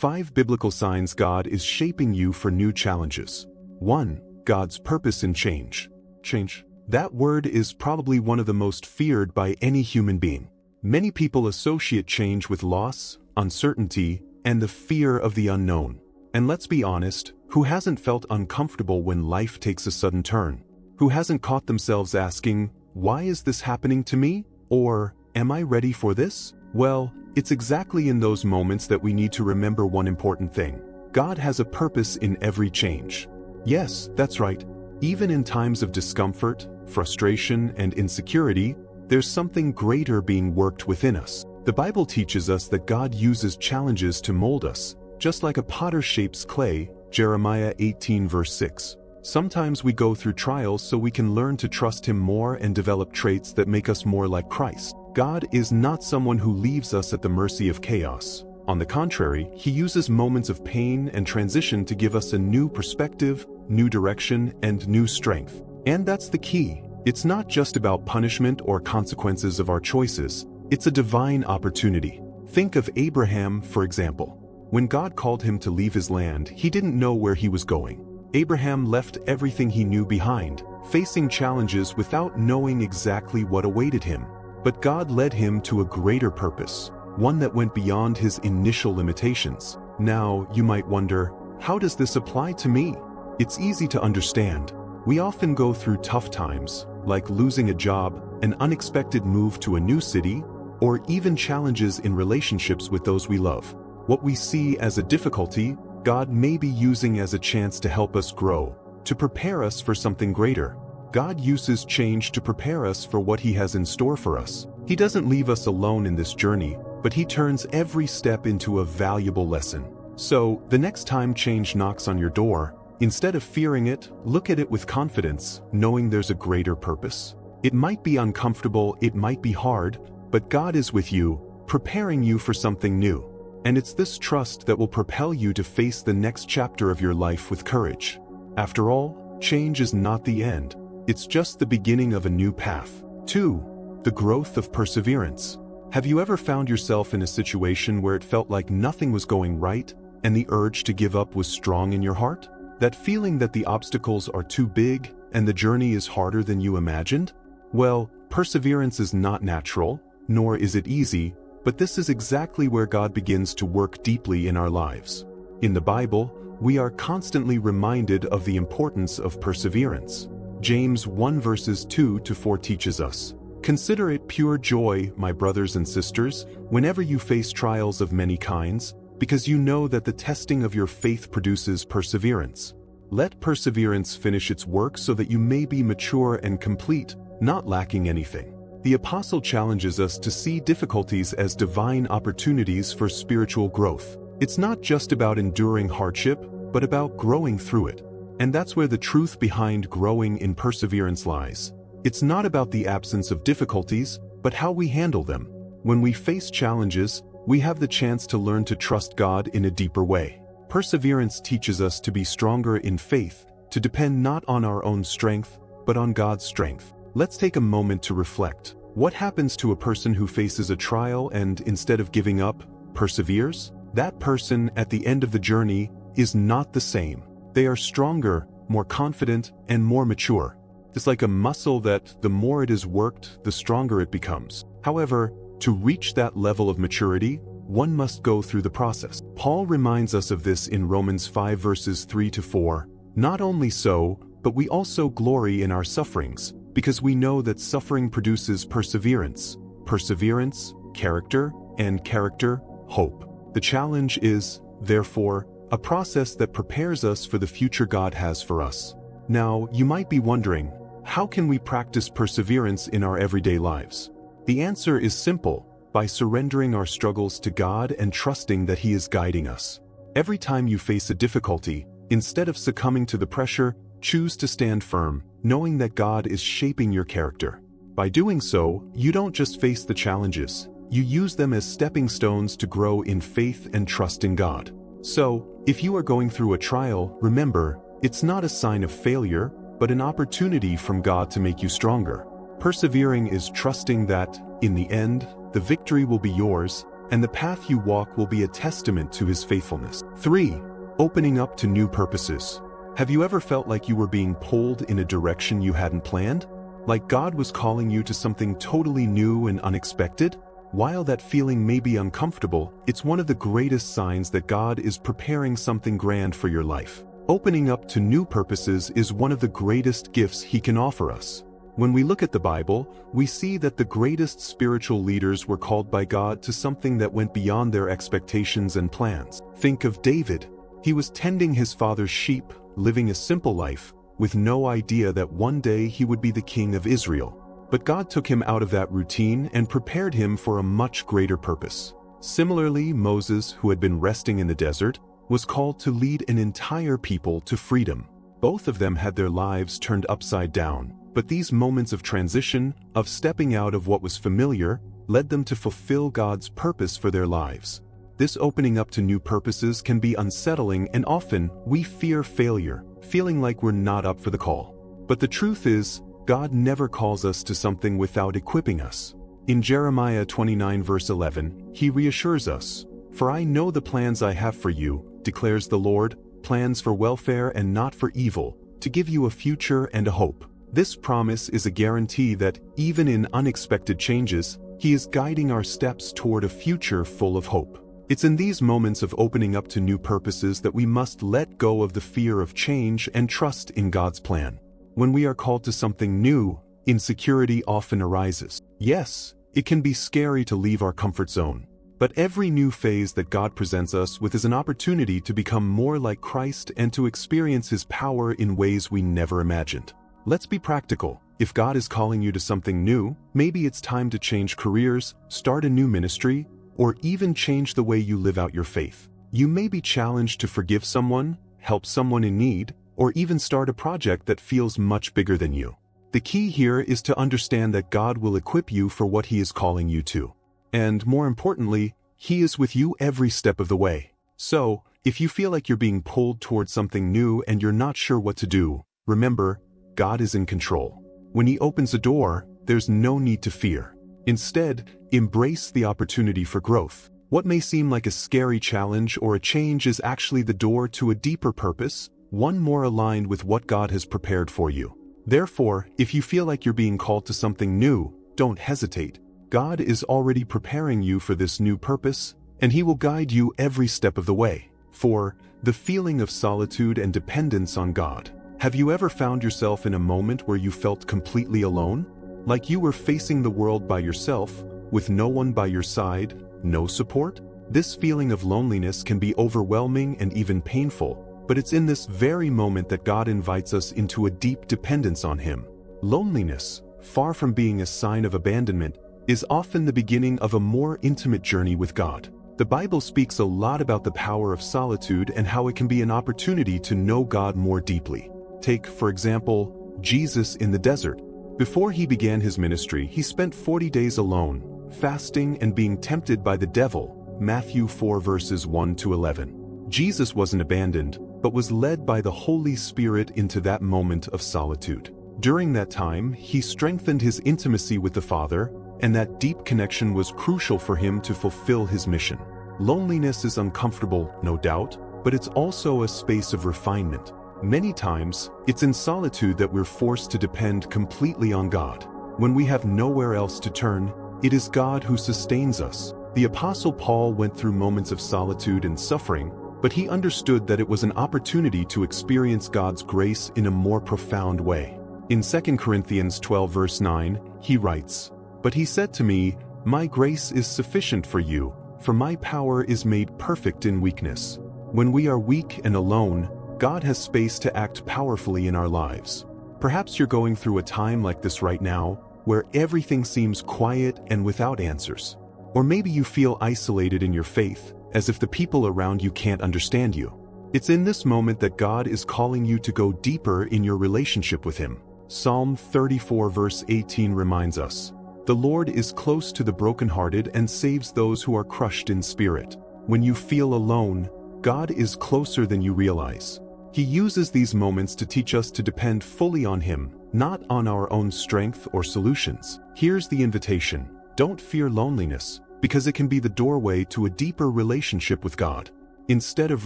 5 biblical signs God is shaping you for new challenges. 1. God's purpose in change. Change. That word is probably one of the most feared by any human being. Many people associate change with loss, uncertainty, and the fear of the unknown. And let's be honest, who hasn't felt uncomfortable when life takes a sudden turn? Who hasn't caught themselves asking, why is this happening to me? Or, am I ready for this? Well, it's exactly in those moments that we need to remember one important thing. God has a purpose in every change. Yes, that's right. Even in times of discomfort, frustration, and insecurity, there's something greater being worked within us. The Bible teaches us that God uses challenges to mold us, just like a potter shapes clay, Jeremiah 18 verse 6. Sometimes we go through trials so we can learn to trust Him more and develop traits that make us more like Christ. God is not someone who leaves us at the mercy of chaos. On the contrary, He uses moments of pain and transition to give us a new perspective, new direction, and new strength. And that's the key. It's not just about punishment or consequences of our choices. It's a divine opportunity. Think of Abraham, for example. When God called him to leave his land, he didn't know where he was going. Abraham left everything he knew behind, facing challenges without knowing exactly what awaited him. But God led him to a greater purpose, one that went beyond his initial limitations. Now, you might wonder, how does this apply to me? It's easy to understand. We often go through tough times, like losing a job, an unexpected move to a new city, or even challenges in relationships with those we love. What we see as a difficulty, God may be using as a chance to help us grow, to prepare us for something greater. God uses change to prepare us for what He has in store for us. He doesn't leave us alone in this journey, but He turns every step into a valuable lesson. So, the next time change knocks on your door, instead of fearing it, look at it with confidence, knowing there's a greater purpose. It might be uncomfortable, it might be hard, but God is with you, preparing you for something new. And it's this trust that will propel you to face the next chapter of your life with courage. After all, change is not the end. It's just the beginning of a new path. 2. The growth of perseverance. Have you ever found yourself in a situation where it felt like nothing was going right, and the urge to give up was strong in your heart? That feeling that the obstacles are too big, and the journey is harder than you imagined? Well, perseverance is not natural, nor is it easy, but this is exactly where God begins to work deeply in our lives. In the Bible, we are constantly reminded of the importance of perseverance. James 1 verses 2 to 4 teaches us, "Consider it pure joy, my brothers and sisters, whenever you face trials of many kinds, because you know that the testing of your faith produces perseverance. Let perseverance finish its work so that you may be mature and complete, not lacking anything." The apostle challenges us to see difficulties as divine opportunities for spiritual growth. It's not just about enduring hardship, but about growing through it. And that's where the truth behind growing in perseverance lies. It's not about the absence of difficulties, but how we handle them. When we face challenges, we have the chance to learn to trust God in a deeper way. Perseverance teaches us to be stronger in faith, to depend not on our own strength, but on God's strength. Let's take a moment to reflect. What happens to a person who faces a trial and, instead of giving up, perseveres? That person, at the end of the journey, is not the same. They are stronger, more confident, and more mature. It's like a muscle that, the more it is worked, the stronger it becomes. However, to reach that level of maturity, one must go through the process. Paul reminds us of this in Romans 5 verses 3 to 4. "Not only so, but we also glory in our sufferings, because we know that suffering produces perseverance, perseverance, character, and character, hope." The challenge is, therefore, a process that prepares us for the future God has for us. Now, you might be wondering, how can we practice perseverance in our everyday lives? The answer is simple: by surrendering our struggles to God and trusting that He is guiding us. Every time you face a difficulty, instead of succumbing to the pressure, choose to stand firm, knowing that God is shaping your character. By doing so, you don't just face the challenges, you use them as stepping stones to grow in faith and trust in God. So, if you are going through a trial, remember, it's not a sign of failure, but an opportunity from God to make you stronger. Persevering is trusting that, in the end, the victory will be yours, and the path you walk will be a testament to His faithfulness. 3. Opening up to new purposes. Have you ever felt like you were being pulled in a direction you hadn't planned? Like God was calling you to something totally new and unexpected? While that feeling may be uncomfortable, it's one of the greatest signs that God is preparing something grand for your life. Opening up to new purposes is one of the greatest gifts He can offer us. When we look at the Bible, we see that the greatest spiritual leaders were called by God to something that went beyond their expectations and plans. Think of David. He was tending his father's sheep, living a simple life, with no idea that one day he would be the king of Israel. But God took him out of that routine and prepared him for a much greater purpose. Similarly, Moses, who had been resting in the desert, was called to lead an entire people to freedom. Both of them had their lives turned upside down, but these moments of transition, of stepping out of what was familiar, led them to fulfill God's purpose for their lives. This opening up to new purposes can be unsettling, and often we fear failure, feeling like we're not up for the call. But the truth is, God never calls us to something without equipping us. In Jeremiah 29 verse 11, He reassures us, "For I know the plans I have for you, declares the Lord, plans for welfare and not for evil, to give you a future and a hope." This promise is a guarantee that, even in unexpected changes, He is guiding our steps toward a future full of hope. It's in these moments of opening up to new purposes that we must let go of the fear of change and trust in God's plan. When we are called to something new, insecurity often arises. Yes, it can be scary to leave our comfort zone. But every new phase that God presents us with is an opportunity to become more like Christ and to experience His power in ways we never imagined. Let's be practical. If God is calling you to something new, maybe it's time to change careers, start a new ministry, or even change the way you live out your faith. You may be challenged to forgive someone, help someone in need, or even start a project that feels much bigger than you. The key here is to understand that God will equip you for what He is calling you to. And more importantly, He is with you every step of the way. So, if you feel like you're being pulled towards something new and you're not sure what to do, remember, God is in control. When He opens a door, there's no need to fear. Instead, embrace the opportunity for growth. What may seem like a scary challenge or a change is actually the door to a deeper purpose, one more aligned with what God has prepared for you. Therefore, if you feel like you're being called to something new, don't hesitate. God is already preparing you for this new purpose, and He will guide you every step of the way. 4. The feeling of solitude and dependence on God. Have you ever found yourself in a moment where you felt completely alone? Like you were facing the world by yourself, with no one by your side, no support? This feeling of loneliness can be overwhelming and even painful, but it's in this very moment that God invites us into a deep dependence on Him. Loneliness, far from being a sign of abandonment, is often the beginning of a more intimate journey with God. The Bible speaks a lot about the power of solitude and how it can be an opportunity to know God more deeply. Take, for example, Jesus in the desert. Before He began His ministry, He spent 40 days alone, fasting and being tempted by the devil, Matthew 4 verses 1 to 11. Jesus wasn't abandoned, but was led by the Holy Spirit into that moment of solitude. During that time, He strengthened His intimacy with the Father, and that deep connection was crucial for Him to fulfill His mission. Loneliness is uncomfortable, no doubt, but it's also a space of refinement. Many times, it's in solitude that we're forced to depend completely on God. When we have nowhere else to turn, it is God who sustains us. The Apostle Paul went through moments of solitude and suffering, but he understood that it was an opportunity to experience God's grace in a more profound way. In 2 Corinthians 12 verse 9, he writes, "But He said to me, 'My grace is sufficient for you, for my power is made perfect in weakness.'" When we are weak and alone, God has space to act powerfully in our lives. Perhaps you're going through a time like this right now, where everything seems quiet and without answers. Or maybe you feel isolated in your faith, as if the people around you can't understand you. It's in this moment that God is calling you to go deeper in your relationship with Him. Psalm 34 verse 18 reminds us, "The Lord is close to the brokenhearted and saves those who are crushed in spirit." When you feel alone, God is closer than you realize. He uses these moments to teach us to depend fully on Him, not on our own strength or solutions. Here's the invitation: don't fear loneliness, because it can be the doorway to a deeper relationship with God. Instead of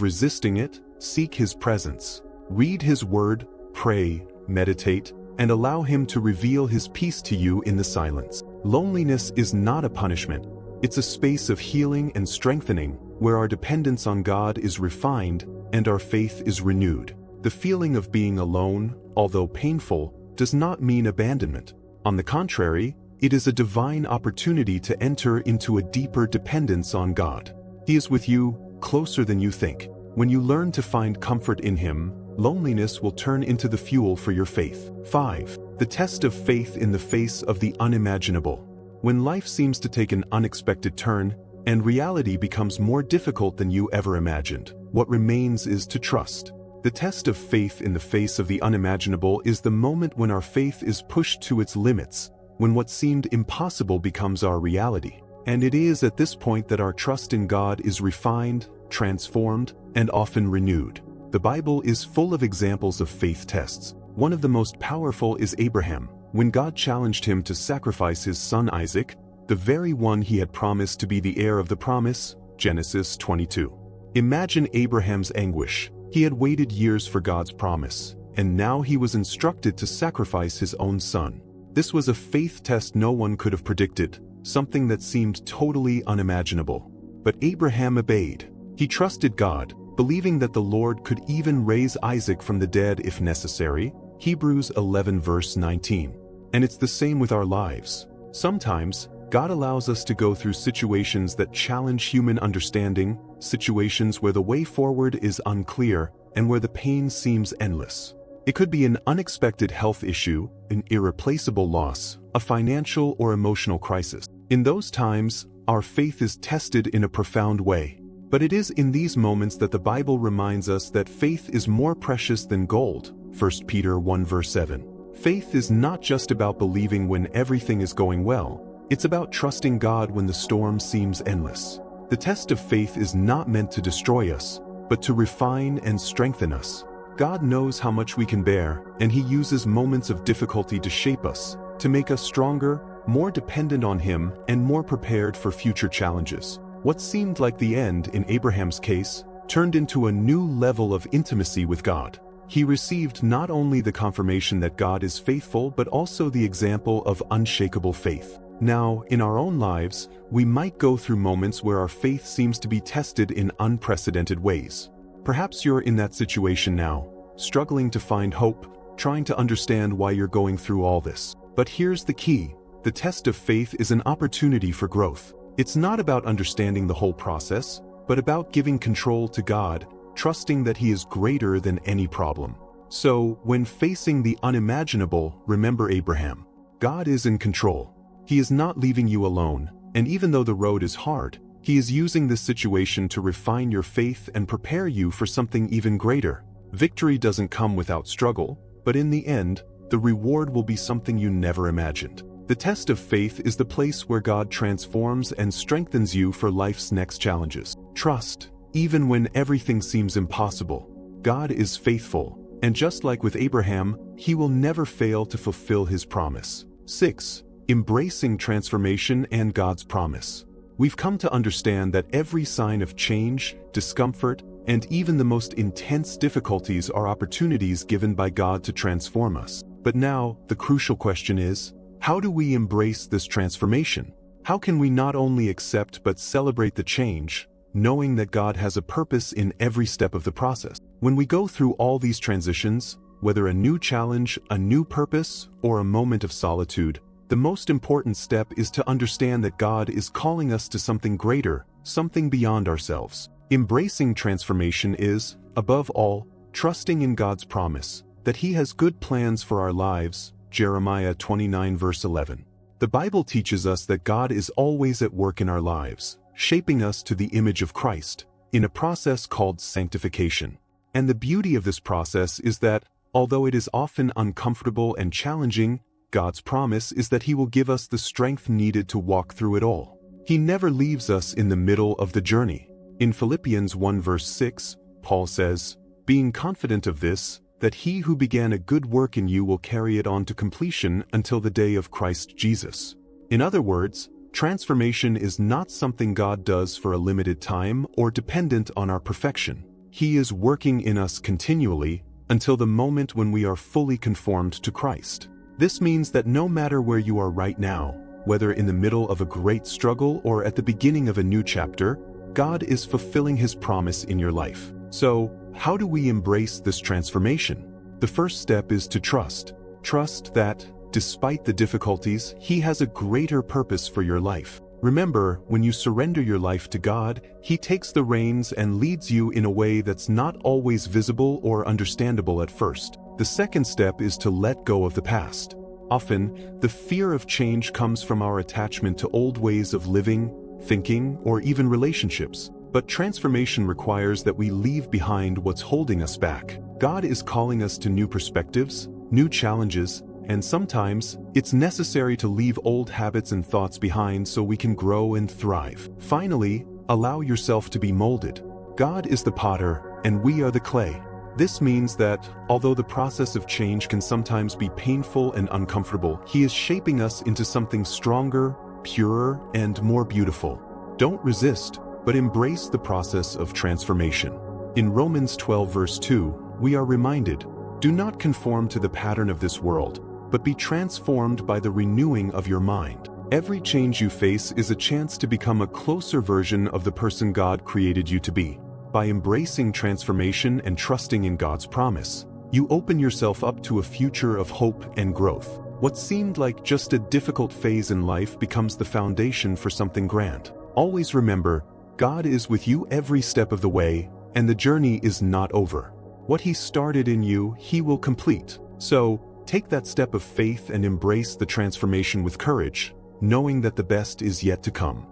resisting it, seek His presence. Read His Word, pray, meditate, and allow Him to reveal His peace to you in the silence. Loneliness is not a punishment. It's a space of healing and strengthening, where our dependence on God is refined and our faith is renewed. The feeling of being alone, although painful, does not mean abandonment. On the contrary, it is a divine opportunity to enter into a deeper dependence on God. He is with you, closer than you think. When you learn to find comfort in Him, loneliness will turn into the fuel for your faith. 5. The test of faith in the face of the unimaginable. When life seems to take an unexpected turn, and reality becomes more difficult than you ever imagined, what remains is to trust. The test of faith in the face of the unimaginable is the moment when our faith is pushed to its limits, when what seemed impossible becomes our reality. And it is at this point that our trust in God is refined, transformed, and often renewed. The Bible is full of examples of faith tests. One of the most powerful is Abraham, when God challenged him to sacrifice his son Isaac, the very one he had promised to be the heir of the promise, Genesis 22. Imagine Abraham's anguish. He had waited years for God's promise, and now he was instructed to sacrifice his own son. This was a faith test no one could have predicted, something that seemed totally unimaginable. But Abraham obeyed. He trusted God, believing that the Lord could even raise Isaac from the dead if necessary, Hebrews 11 verse 19. And it's the same with our lives. Sometimes, God allows us to go through situations that challenge human understanding, situations where the way forward is unclear, and where the pain seems endless. It could be an unexpected health issue, an irreplaceable loss, a financial or emotional crisis. In those times, our faith is tested in a profound way. But it is in these moments that the Bible reminds us that faith is more precious than gold, 1 Peter 1 verse 7. Faith is not just about believing when everything is going well, it's about trusting God when the storm seems endless. The test of faith is not meant to destroy us, but to refine and strengthen us. God knows how much we can bear, and He uses moments of difficulty to shape us, to make us stronger, more dependent on Him, and more prepared for future challenges. What seemed like the end in Abraham's case turned into a new level of intimacy with God. He received not only the confirmation that God is faithful, but also the example of unshakable faith. Now, in our own lives, we might go through moments where our faith seems to be tested in unprecedented ways. Perhaps you're in that situation now, struggling to find hope, trying to understand why you're going through all this. But here's the key: the test of faith is an opportunity for growth. It's not about understanding the whole process, but about giving control to God, trusting that He is greater than any problem. So, when facing the unimaginable, remember Abraham. God is in control. He is not leaving you alone, and even though the road is hard, He is using this situation to refine your faith and prepare you for something even greater. Victory doesn't come without struggle, but in the end, the reward will be something you never imagined. The test of faith is the place where God transforms and strengthens you for life's next challenges. Trust, even when everything seems impossible. God is faithful, and just like with Abraham, He will never fail to fulfill His promise. 6. Embracing transformation and God's promise. We've come to understand that every sign of change, discomfort, and even the most intense difficulties are opportunities given by God to transform us. But now, the crucial question is, how do we embrace this transformation? How can we not only accept but celebrate the change, knowing that God has a purpose in every step of the process? When we go through all these transitions, whether a new challenge, a new purpose, or a moment of solitude, the most important step is to understand that God is calling us to something greater, something beyond ourselves. Embracing transformation is, above all, trusting in God's promise that He has good plans for our lives, Jeremiah 29 verse 11. The Bible teaches us that God is always at work in our lives, shaping us to the image of Christ, in a process called sanctification. And the beauty of this process is that, although it is often uncomfortable and challenging, God's promise is that He will give us the strength needed to walk through it all. He never leaves us in the middle of the journey. In Philippians 1 verse 6, Paul says, "Being confident of this, that He who began a good work in you will carry it on to completion until the day of Christ Jesus." In other words, Transformation is not something God does for a limited time or dependent on our perfection. He is working in us continually until the moment when we are fully conformed to Christ. This means that no matter where you are right now, whether in the middle of a great struggle or at the beginning of a new chapter, God is fulfilling His promise in your life. So, how do we embrace this transformation? The first step is to trust. Trust that, despite the difficulties, He has a greater purpose for your life. Remember, when you surrender your life to God, He takes the reins and leads you in a way that's not always visible or understandable at first. The second step is to let go of the past. Often, the fear of change comes from our attachment to old ways of living, thinking, or even relationships. But transformation requires that we leave behind what's holding us back. God is calling us to new perspectives, new challenges, and sometimes, it's necessary to leave old habits and thoughts behind so we can grow and thrive. Finally, allow yourself to be molded. God is the potter, and we are the clay. This means that, although the process of change can sometimes be painful and uncomfortable, He is shaping us into something stronger, purer, and more beautiful. Don't resist, but embrace the process of transformation. In Romans 12 verse 2, we are reminded, "Do not conform to the pattern of this world, but be transformed by the renewing of your mind." Every change you face is a chance to become a closer version of the person God created you to be. By embracing transformation and trusting in God's promise, you open yourself up to a future of hope and growth. What seemed like just a difficult phase in life becomes the foundation for something grand. Always remember, God is with you every step of the way, and the journey is not over. What He started in you, He will complete. So, take that step of faith and embrace the transformation with courage, knowing that the best is yet to come.